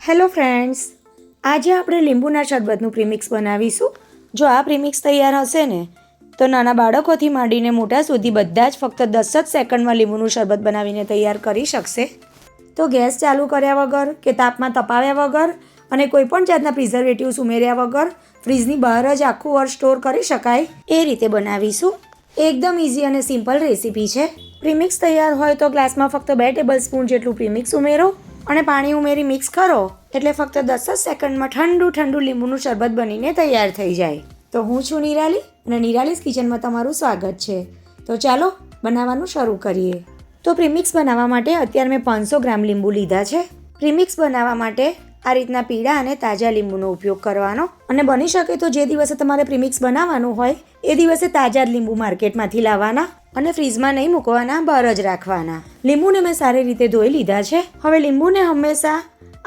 Hello friends, આજે આપણે લીંબુના શરબતનું પ્રીમિક્સ બનાવીશું. જો આ પ્રીમિક્સ તૈયાર હશે ને તો નાના બાળકોથી માંડીને મોટા સુધી બધા જ ફક્ત 10 જ સેકન્ડમાં લીંબુનું શરબત બનાવીને તૈયાર કરી શકશે. તો ગેસ ચાલુ કર્યા વગર કે તાપમાં તપાવ્યા વગર અને કોઈપણ જાતના પ્રિઝર્વેટિવ્સ ઉમેર્યા વગર ફ્રીજની બહાર જ આખું વર્ષ સ્ટોર કરી શકાય એ રીતે બનાવીશું. એકદમ ઇઝી અને સિમ્પલ રેસીપી છે. પ્રીમિક્સ તૈયાર હોય તો ગ્લાસમાં ફક્ત 2 ટેબલ સ્પૂન જેટલું પ્રીમિક્સ ઉમેરો અને પાણી ઉમેરી મિક્સ કરો એટલે ફક્ત 10 જ સેકન્ડમાં ઠંડુ લીંબુનું શરબત બનીને તૈયાર થઈ જાય. તો હું છું નિરાલી અને નિરાલીસ કિચનમાં તમારું સ્વાગત છે. તો ચાલો બનાવવાનું શરૂ કરીએ. તો પ્રીમિક્સ બનાવવા માટે અત્યારે મેં 500 ગ્રામ લીંબુ લીધા છે. પ્રીમિક્સ બનાવવા માટે આ રીતના પીળા અને તાજા લીંબુનો ઉપયોગ કરવાનો અને બની શકે તો જે દિવસે તમારે પ્રીમિક્સ બનાવવાનું હોય એ દિવસે તાજા જ લીંબુ માર્કેટમાંથી લાવવાના અને ફ્રીજમાં નહીં મૂકવાના, બહાર જ રાખવાના. લીંબુને મેં સારી રીતે ધોઈ લીધા છે. હવે લીંબુને હંમેશા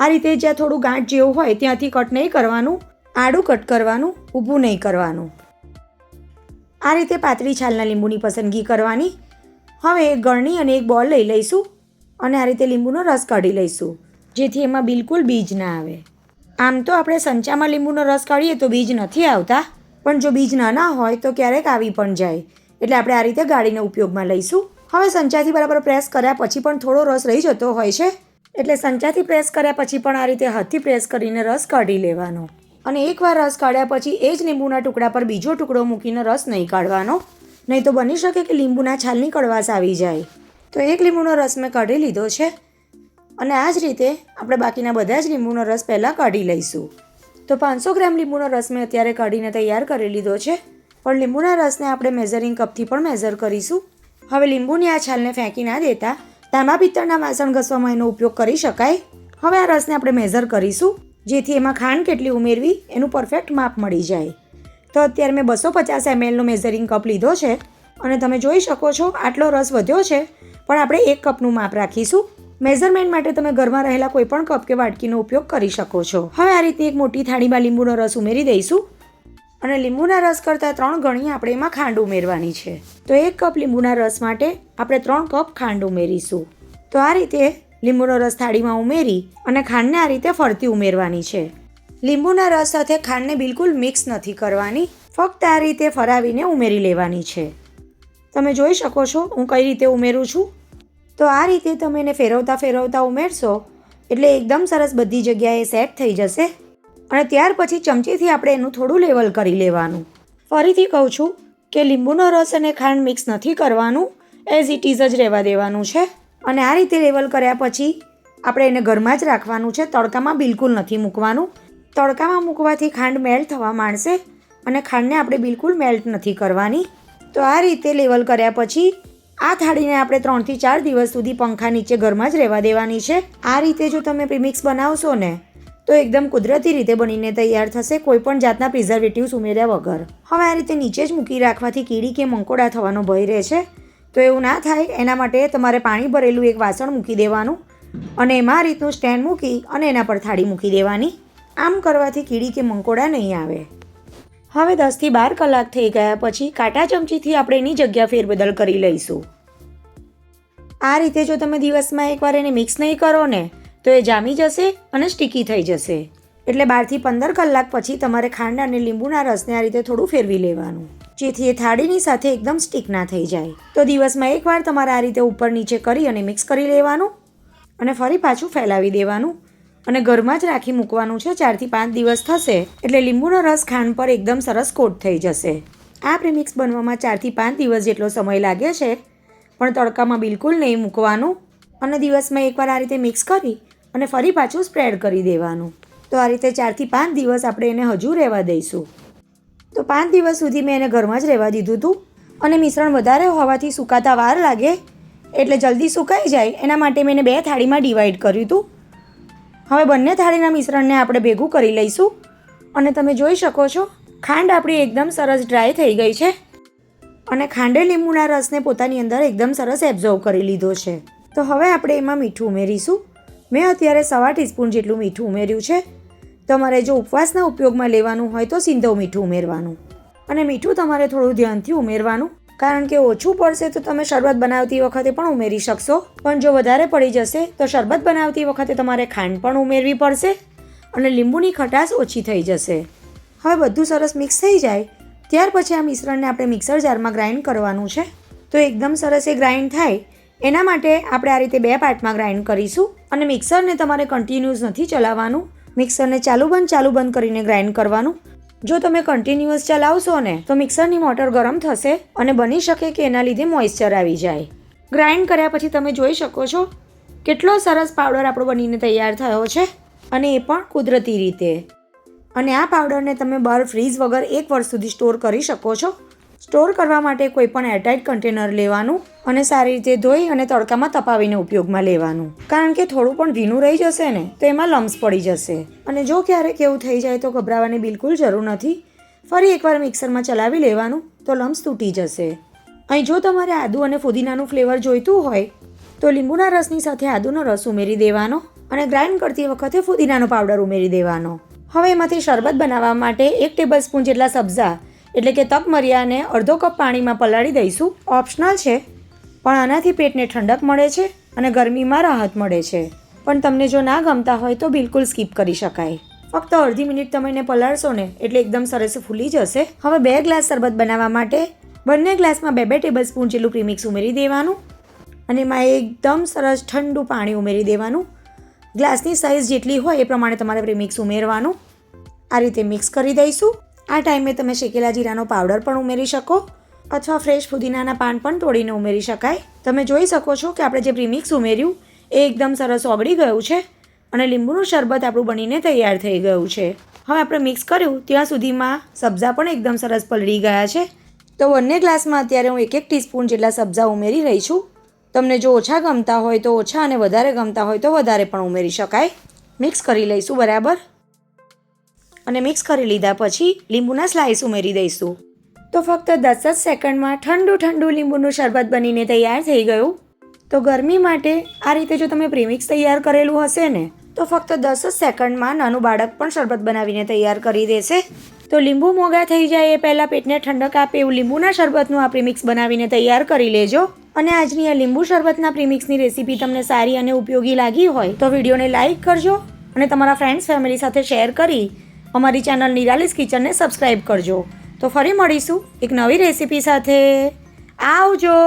આ રીતે જ્યાં થોડું ગાંઠ જેવું હોય ત્યાંથી કટ નહીં કરવાનું, આડું કટ કરવાનું, ઊભું નહીં કરવાનું. આ રીતે પાતળી છાલના લીંબુની પસંદગી કરવાની. હવે એક ગળણી અને એક બોલ લઈ લઈશું અને આ રીતે લીંબુનો રસ કાઢી લઈશું જેથી એમાં બિલકુલ બીજ ના આવે. આમ તો આપણે સંચામાં લીંબુનો રસ કાઢીએ તો બીજ નથી આવતા, પણ જો બીજ નાના હોય તો ક્યારેક આવી પણ જાય, એટલે આપણે આ રીતે ગાળીને ઉપયોગમાં લઈશું. હવે સંચાથી બરાબર પ્રેસ કર્યા પછી પણ થોડો રસ રહી જતો હોય છે, એટલે સંચાથી પ્રેસ કર્યા પછી પણ આ રીતે હાથથી પ્રેસ કરીને રસ કાઢી લેવાનો. અને એકવાર રસ કાઢ્યા પછી એ જ લીંબુના ટુકડા પર બીજો ટુકડો મૂકીને રસ નહીં કાઢવાનો, નહીં તો બની શકે કે લીંબુના છાલની કડવાશ આવી જાય. તો એક લીંબુનો રસ મેં કાઢી લીધો છે અને આ જ રીતે આપણે બાકીના બધા જ લીંબુનો રસ પહેલાં કાઢી લઈશું. તો 500 ગ્રામ લીંબુનો રસ મેં અત્યારે કાઢીને તૈયાર કરી લીધો છે, પણ લીંબુના રસને આપણે મેઝરિંગ કપથી પણ મેઝર કરીશું. હવે લીંબુની આ છાલને ફેંકી ના દેતા તાંબા પિત્તળના વાસણ ઘસવામાં એનો ઉપયોગ કરી શકાય. હવે આ રસને આપણે મેઝર કરીશું જેથી એમાં ખાંડ કેટલી ઉમેરવી એનું પરફેક્ટ માપ મળી જાય. તો અત્યારે મેં 250 mlનો મેઝરિંગ કપ લીધો છે અને તમે જોઈ શકો છો આટલો રસ વધ્યો છે, પણ આપણે 1 કપનું માપ રાખીશું. મેઝરમેન્ટ માટે તમે ઘરમાં રહેલા કોઈ પણ કપ કે વાટકીનો ઉપયોગ કરી શકો છો. હવે આ રીતે એક મોટી થાળીમાં લીંબુનો રસ ઉમેરી દઈશું અને લીંબુના રસ કરતાં 3 ગણી આપણે એમાં ખાંડ ઉમેરવાની છે. તો 1 કપ લીંબુના રસ માટે આપણે 3 કપ ખાંડ ઉમેરીશું. તો આ રીતે લીંબુનો રસ થાળીમાં ઉમેરી અને ખાંડને આ રીતે ફરતી ઉમેરવાની છે. લીંબુના રસ સાથે ખાંડને બિલકુલ મિક્સ નથી કરવાની, ફક્ત આ રીતે ફરાવીને ઉમેરી લેવાની છે. તમે જોઈ શકો છો હું કઈ રીતે ઉમેરું છું. તો આ રીતે તમે એને ફેરવતા ઉમેરશો એટલે એકદમ સરસ બધી જગ્યાએ સેટ થઈ જશે અને ત્યાર પછી ચમચીથી આપણે એનું થોડું લેવલ કરી લેવાનું. ફરીથી કહું છું કે લીંબુનો રસ અને ખાંડ મિક્સ નથી કરવાનું, એઝ ઇટ ઇઝ જ રહેવા દેવાનું છે. અને આ રીતે લેવલ કર્યા પછી આપણે એને ઘરમાં જ રાખવાનું છે, તડકામાં બિલકુલ નથી મૂકવાનું. તડકામાં મૂકવાથી ખાંડ મેલ્ટ થવા માંડશે અને ખાંડને આપણે બિલકુલ મેલ્ટ નથી કરવાની. તો આ રીતે લેવલ કર્યા પછી આ થાળીને આપણે 3 થી 4 દિવસ સુધી પંખા નીચે ઘરમાં જ રહેવા દેવાની છે. આ રીતે જો તમે પ્રીમિક્સ બનાવશો ને તો એકદમ કુદરતી રીતે બનીને તૈયાર થશે, કોઈ પણ જાતના પ્રિઝર્વેટિવ્સ ઉમેર્યા વગર. હવે આ રીતે નીચે જ મૂકી રાખવાથી કીડી કે મંકોડા થવાનો ભય રહે છે. તો એવું ના થાય એના માટે તમારે પાણી ભરેલું એક વાસણ મૂકી દેવાનું અને એમાં આ રીતનું સ્ટેન્ડ મૂકી અને એના પર થાળી મૂકી દેવાની. આમ કરવાથી કીડી કે મંકોડા નહીં આવે. હવે 10 થી 12 કલાક થઈ ગયા પછી કાંટા ચમચીથી આપણે એની જગ્યા ફેરબદલ કરી લઈશું. આ રીતે જો તમે દિવસમાં એકવાર એને મિક્સ નહીં કરો ને તો એ જામી જશે અને સ્ટીકી થઈ જશે. એટલે 12 થી 15 કલાક પછી તમારે ખાંડ અને લીંબુના રસને આ રીતે થોડું ફેરવી લેવાનું જેથી એ થાળીની સાથે એકદમ સ્ટીક ના થઈ જાય. તો દિવસમાં એકવાર તમારે આ રીતે ઉપર નીચે કરી અને મિક્સ કરી લેવાનું અને ફરી પાછું ફેલાવી દેવાનું અને ઘરમાં જ રાખી મૂકવાનું છે. 4 થી 5 દિવસ થશે એટલે લીંબુનો રસ ખાંડ પર એકદમ સરસ કોટ થઈ જશે. આ પ્રીમિક્સ બનવામાં 4 થી 5 દિવસ જેટલો સમય લાગે છે, પણ તડકામાં બિલકુલ નહીં મૂકવાનું અને દિવસમાં એકવાર આ રીતે મિક્સ કરી અને ફરી પાછું સ્પ્રેડ કરી દેવાનું. તો આ રીતે 4 થી 5 દિવસ આપણે એને હજુ રહેવા દઈશું. તો 5 દિવસ સુધી મેં એને ઘરમાં જ રહેવા દીધું હતું અને મિશ્રણ વધારે હોવાથી સુકાતા વાર લાગે એટલે જલ્દી સુકાઈ જાય એના માટે મેં એને 2 થાળીમાં ડિવાઈડ કર્યું હતું. હવે બંને થાળીના મિશ્રણને આપણે ભેગું કરી લઈશું અને તમે જોઈ શકો છો ખાંડ આપણી એકદમ સરસ ડ્રાય થઈ ગઈ છે અને ખાંડે લીંબુના રસને પોતાની અંદર એકદમ સરસ એબ્ઝોર્વ કરી લીધો છે. તો હવે આપણે એમાં મીઠું ઉમેરીશું. મેં અત્યારે 1/4 ટીસ્પૂન જેટલું મીઠું ઉમેર્યું છે. તમારે જો ઉપવાસના ઉપયોગમાં લેવાનું હોય તો સિંધવ મીઠું ઉમેરવાનું અને મીઠું તમારે થોડું ધ્યાનથી ઉમેરવાનું, કારણ કે ઓછું પડશે તો તમે શરબત બનાવતી વખતે પણ ઉમેરી શકશો, પણ જો વધારે પડી જશે તો શરબત બનાવતી વખતે તમારે ખાંડ પણ ઉમેરવી પડશે અને લીંબુની ખટાશ ઓછી થઈ જશે. હવે બધું સરસ મિક્સ થઈ જાય ત્યાર પછી આ મિશ્રણને આપણે મિક્સર જારમાં ગ્રાઇન્ડ કરવાનું છે. તો એકદમ સરસ એ ગ્રાઇન્ડ થાય એના માટે આપણે આ રીતે 2 પાર્ટમાં ગ્રાઇન્ડ કરીશું. અને મિક્સરને તમારે કન્ટિન્યુઅસ નથી ચલાવવાનું, મિક્સરને ચાલુ બંધ કરીને ગ્રાઇન્ડ કરવાનું. જો તમે કન્ટિન્યુઅસ ચલાવશો ને તો મિક્સરની મોટર ગરમ થશે અને બની શકે કે એના લીધે મોઇસ્ચર આવી જાય. ગ્રાઇન્ડ કર્યા પછી તમે જોઈ શકો છો કેટલો સરસ પાવડર આપણો બનીને તૈયાર થયો છે, અને એ પણ કુદરતી રીતે. અને આ પાવડરને તમે બહાર ફ્રીઝ વગર 1 વર્ષ સુધી સ્ટોર કરી શકો છો. સ્ટોર કરવા માટે કોઈ પણ એરટાઇટ કન્ટેનર લેવાનું અને સારી રીતે ધોઈ અને તડકામાં તપાવીને ઉપયોગમાં લેવાનું. કારણ કે થોડું પણ ભીનું રહી જશે ને તો એમાં લમ્સ પડી જશે. અને જો ક્યારેક એવું થઈ જાય તો ગભરાવાની બિલકુલ જરૂર નથી. ફરી એકવાર મિક્સરમાં ચલાવી લેવાનું તો લમ્સ તૂટી જશે. અહીં જો તમારે આદુ અને ફુદીનાનું ફ્લેવર જોઈતું હોય તો લીંબુના રસની સાથે આદુનો રસ ઉમેરી દેવાનો અને ગ્રાઇન્ડ કરતી વખતે ફુદીનાનો પાવડર ઉમેરી દેવાનો. હવે એમાંથી શરબત બનાવવા માટે 1 ટેબલસ્પૂન જેટલા સબ્જા એટલે કે તકમરિયાને અડધો કપ પાણીમાં પલાળી દઈશું. ઓપ્શનલ છે, પણ આનાથી પેટને ઠંડક મળે છે અને ગરમીમાં રાહત મળે છે. પણ તમને જો ના ગમતા હોય તો બિલકુલ સ્કીપ કરી શકાય. ફક્ત અડધી મિનિટ તમે એને પલાળશો ને એટલે એકદમ સરસ ફૂલી જશે. હવે 2 ગ્લાસ શરબત બનાવવા માટે બંને ગ્લાસમાં 2 ટેબલસ્પૂન જેટલું પ્રીમિક્સ ઉમેરી દેવાનું અને એમાં એકદમ સરસ ઠંડુ પાણી ઉમેરી દેવાનું. ગ્લાસની સાઇઝ જેટલી હોય એ પ્રમાણે તમારે પ્રીમિક્સ ઉમેરવાનું. આ રીતે મિક્સ કરી દઈશું. આ ટાઈમે તમે શેકેલા જીરાનો પાવડર પણ ઉમેરી શકો અથવા ફ્રેશ ફુદીનાના પાન પણ તોડીને ઉમેરી શકાય. તમે જોઈ શકો છો કે આપણે જે પ્રીમિક્સ ઉમેર્યું એ એકદમ સરસ ઓગળી ગયું છે અને લીંબુનું શરબત આપણું બનીને તૈયાર થઈ ગયું છે. હવે આપણે મિક્સ કર્યું ત્યાં સુધીમાં સબ્જા પણ એકદમ સરસ પલળી ગયા છે. તો બંને ગ્લાસમાં અત્યારે હું 1 ટીસ્પૂન જેટલા સબ્જા ઉમેરી રહી છું. તમને જો ઓછા ગમતા હોય તો ઓછા અને વધારે ગમતા હોય તો વધારે પણ ઉમેરી શકાય. મિક્સ કરી લઈશું બરાબર. અને મિક્સ કરી લીધા પછી લીંબુના સ્લાઇસ ઉમેરી દઈશું. તો ફક્ત 10 જ સેકન્ડમાં ઠંડુ લીંબુનું શરબત બનીને તૈયાર થઈ ગયું. તો ગરમી માટે આ રીતે જો તમે પ્રીમિક્સ તૈયાર કરેલું હશે ને તો ફક્ત 10 જ સેકન્ડમાં નાનું બાળક પણ શરબત બનાવીને તૈયાર કરી દેશે. તો લીંબુ મોંઘા થઈ જાય એ પહેલાં પેટને ઠંડક આપે એવું લીંબુના શરબતનું આ પ્રીમિક્સ બનાવીને તૈયાર કરી લેજો. અને આજની આ લીંબુ શરબતના પ્રીમિક્સની રેસીપી તમને સારી અને ઉપયોગી લાગી હોય તો વિડીયોને લાઇક કરજો અને તમારા ફ્રેન્ડ્સ ફેમિલી સાથે શેર કરી અમારી ચેનલ નિરાલીસ કિચનને સબસ્ક્રાઈબ કરજો. તો ફરી મળીશું એક નવી રેસીપી સાથે. આવજો.